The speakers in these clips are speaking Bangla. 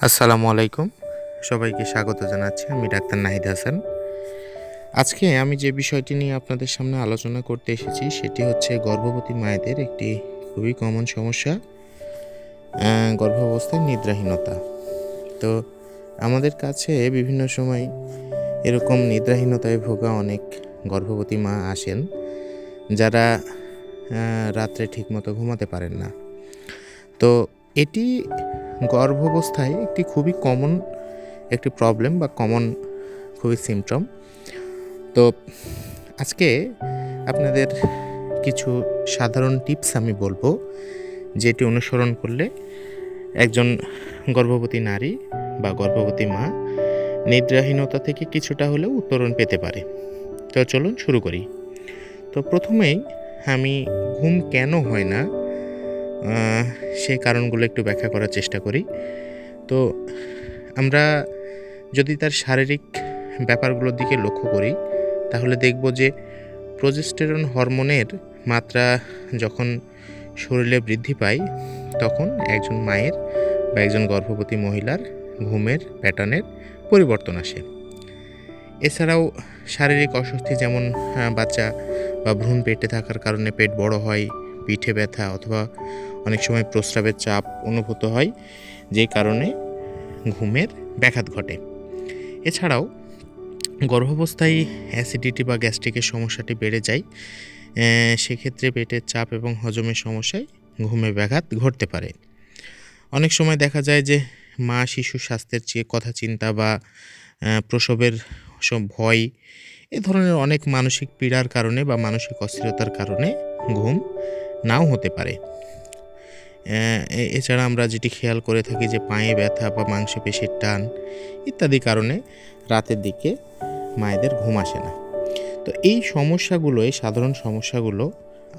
আসসালামু আলাইকুম। সবাইকে স্বাগত জানাচ্ছি। আমি ডাক্তার নাহিদ হাসান। আজকে আমি যে বিষয়টি নিয়ে আপনাদের সামনে আলোচনা করতে এসেছি সেটি হচ্ছে গর্ভবতী মায়েদের একটি খুবই কমন সমস্যা, গর্ভাবস্থায় নিদ্রাহীনতা। তো আমাদের কাছে বিভিন্ন সময় এরকম নিদ্রাহীনতায় ভোগা অনেক গর্ভবতী মা আসেন, যারা রাত্রে ঠিকমতো ঘুমাতে পারেন না। তো এটি গর্ভাবস্থায় একটি খুবই কমন একটি প্রবলেম বা কমন খুবই সিমটম। তো আজকে আপনাদের কিছু সাধারণ টিপস আমি বলবো, যেটি অনুসরণ করলে একজন গর্ভবতী নারী বা গর্ভবতী মা নিদ্রাহীনতা থেকে কিছুটা হলেও উত্তরণ পেতে পারে। তো চলুন শুরু করি। তো প্রথমেই আমি ঘুম কেন হয় না সেই কারণগুলো একটু ব্যাখ্যা করার চেষ্টা করি। তো আমরা যদি তার শারীরিক ব্যাপারগুলোর দিকে লক্ষ্য করি, তাহলে দেখব যে প্রজেস্টেরন হরমোনের মাত্রা যখন শরীরে বৃদ্ধি পায়, তখন একজন মায়ের বা একজন গর্ভবতী মহিলার ঘুমের প্যাটার্নের পরিবর্তন আসে। এছাড়াও শারীরিক অস্বস্তি, যেমন বাচ্চা বা ভ্রূণ পেটে থাকার কারণে পেট বড় হয়, পিঠে ব্যথা অথবা অনেক সময় প্রস্রাবের চাপ অনুভূত হয়, যে কারণে ঘুমের ব্যাঘাত ঘটে। এছাড়াও গর্ভাবস্থায় অ্যাসিডিটি বা গ্যাস্ট্রিকের সমস্যাটি বেড়ে যায়। সেক্ষেত্রে পেটের চাপ এবং হজমের সমস্যায় ঘুমে ব্যাঘাত ঘটতে পারে। অনেক সময় দেখা যায় যে মা শিশুর স্বাস্থ্যের চেয়ে কথা চিন্তা বা প্রসবের সব ভয়, এ ধরনের অনেক মানসিক পীড়ার কারণে বা মানসিক অস্থিরতার কারণে ঘুম নাও হতে পারে। এছাড়া আমরা যেটি খেয়াল করে থাকি যে পায়ে ব্যথা বা মাংসপেশির টান ইত্যাদি কারণে রাতের দিকে মায়েদের ঘুম আসে না। তো এই সমস্যাগুলো, এই সাধারণ সমস্যাগুলো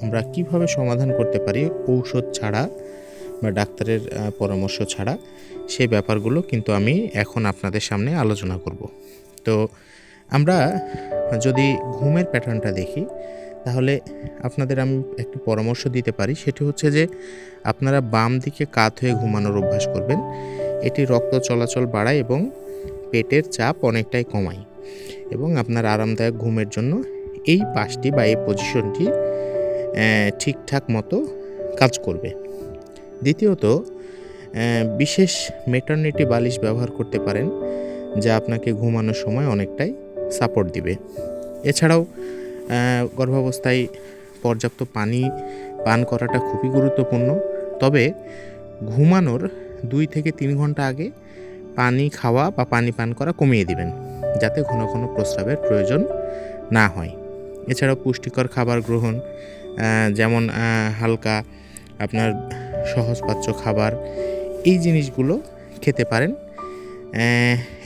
আমরা কিভাবে সমাধান করতে পারি ঔষধ ছাড়া বা ডাক্তারের পরামর্শ ছাড়া, সেই ব্যাপারগুলো কিন্তু আমি এখন আপনাদের সামনে আলোচনা করব। তো আমরা যদি ঘুমের প্যাটার্নটা দেখি, তাহলে আপনাদের আমি একটি পরামর্শ দিতে পারি। সেটি হচ্ছে যে আপনারা বাম দিকে কাত হয়ে ঘুমানোর অভ্যাস করবেন। এটি রক্ত চলাচল বাড়ায় এবং পেটের চাপ অনেকটাই কমায়, এবং আপনার আরামদায়ক ঘুমের জন্য এই পাশটি বা এই পজিশনটি ঠিকঠাক মতো কাজ করবে। দ্বিতীয়ত, বিশেষ ম্যাটারনিটি বালিশ ব্যবহার করতে পারেন, যা আপনাকে ঘুমানোর সময় অনেকটাই সাপোর্ট দিবে। এছাড়াও গর্ভাবস্থায় পর্যাপ্ত পানি পান করাটা খুবই গুরুত্বপূর্ণ। তবে ঘুমানোর 2 থেকে 3 ঘন্টা আগে পানি খাওয়া বা পানি পান করা কমিয়ে দিবেন, যাতে ঘন ঘন প্রস্রাবের প্রয়োজন না হয়। এছাড়াও পুষ্টিকর খাবার গ্রহণ, যেমন হালকা আপনার সহজপাচ্য খাবার, এই জিনিসগুলো খেতে পারেন।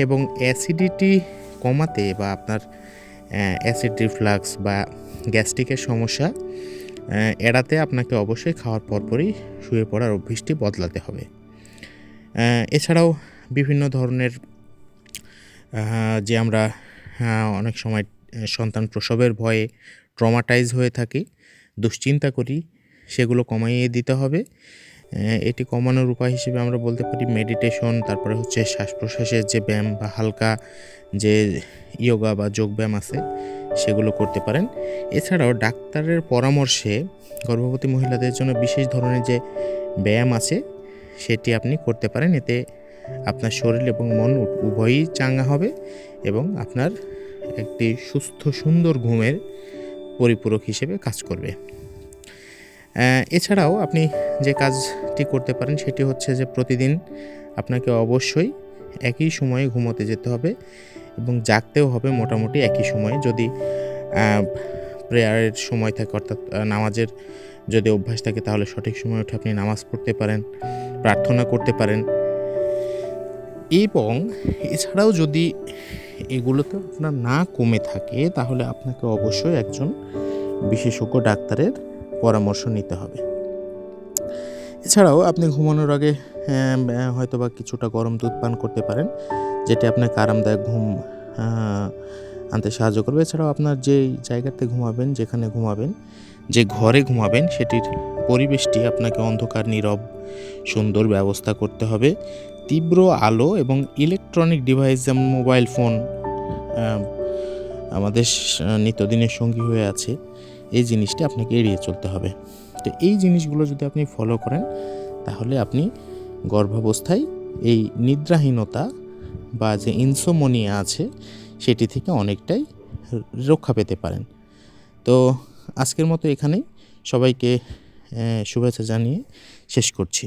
এবং অ্যাসিডিটি কমাতে বা আপনার অ্যাসিড রিফ্লাক্স বা গ্যাস্ট্রিকের সমস্যা এড়াতে আপনাকে অবশ্যই খাওয়ার পরপরই শুয়ে পড়ার অভ্যাসটি বদলাতে হবে। এছাড়াও বিভিন্ন ধরনের যে আমরা অনেক সময় সন্তান প্রসবের ভয়ে ট্রমাটাইজ হয়ে থাকি, দুশ্চিন্তা করি, সেগুলো কমিয়ে দিতে হবে। এটি কমানোর উপায় হিসেবে আমরা বলতে পারি মেডিটেশন, তারপরে হচ্ছে শ্বাস প্রশ্বাসের যে ব্যায়াম বা হালকা যে ইয়োগা বা যোগব্যায়াম আছে, সেগুলো করতে পারেন। এছাড়াও ডাক্তারের পরামর্শে গর্ভবতী মহিলাদের জন্য বিশেষ ধরনের যে ব্যায়াম আছে, সেটি আপনি করতে পারেন। এতে আপনার শরীর এবং মন উভয়ই চাঙ্গা হবে এবং আপনার একটি সুস্থ সুন্দর ঘুমের পরিপূরক হিসেবে কাজ করবে। এছাড়াও আপনি যে কাজটি করতে পারেন সেটি হচ্ছে যে প্রতিদিন আপনাকে অবশ্যই একই সময়ে ঘুমোতে যেতে হবে এবং জাগতেও হবে মোটামুটি একই সময়ে। যদি প্রেয়ারের সময় থাকে, অর্থাৎ নামাজের যদি অভ্যাস থাকে, তাহলে সঠিক সময়ে উঠে আপনি নামাজ পড়তে পারেন, প্রার্থনা করতে পারেন। এবং এছাড়াও যদি এগুলোতে আপনার না কমে থাকে, তাহলে আপনাকে অবশ্যই একজন বিশেষজ্ঞ ডাক্তারের পরামর্শ নিতে হবে। এছাড়াও আপনি ঘুমানোর আগে হয়তো বা কিছুটা গরম দুধ পান করতে পারেন, যেটি আপনাকে আরামদায়ক ঘুম আনতে সাহায্য করবে। এছাড়াও আপনার যেই জায়গাতে ঘুমাবেন, যেখানে ঘুমাবেন, যে ঘরে ঘুমাবেন, সেটির পরিবেশটি আপনাকে অন্ধকার, নীরব, সুন্দর ব্যবস্থা করতে হবে, তীব্র আলো এবং ইলেকট্রনিক ডিভাইস যেমন মোবাইল ফোন আমাদের নিত্যদিনের সঙ্গী হয়ে আছে, এই জিনিসটা আপনাকে এড়িয়ে চলতে হবে। তো এই জিনিসগুলো যদি আপনি ফলো করেন তাহলে আপনি গর্ভাবস্থায় এই নিদ্রাহীনতা বা যে ইনসোমনিয়া আছে সেটি থেকে অনেকটাই রক্ষা পেতে পারেন। তো আজকের মতো এখানেই, সবাইকে শুভেচ্ছা জানিয়ে শেষ করছি।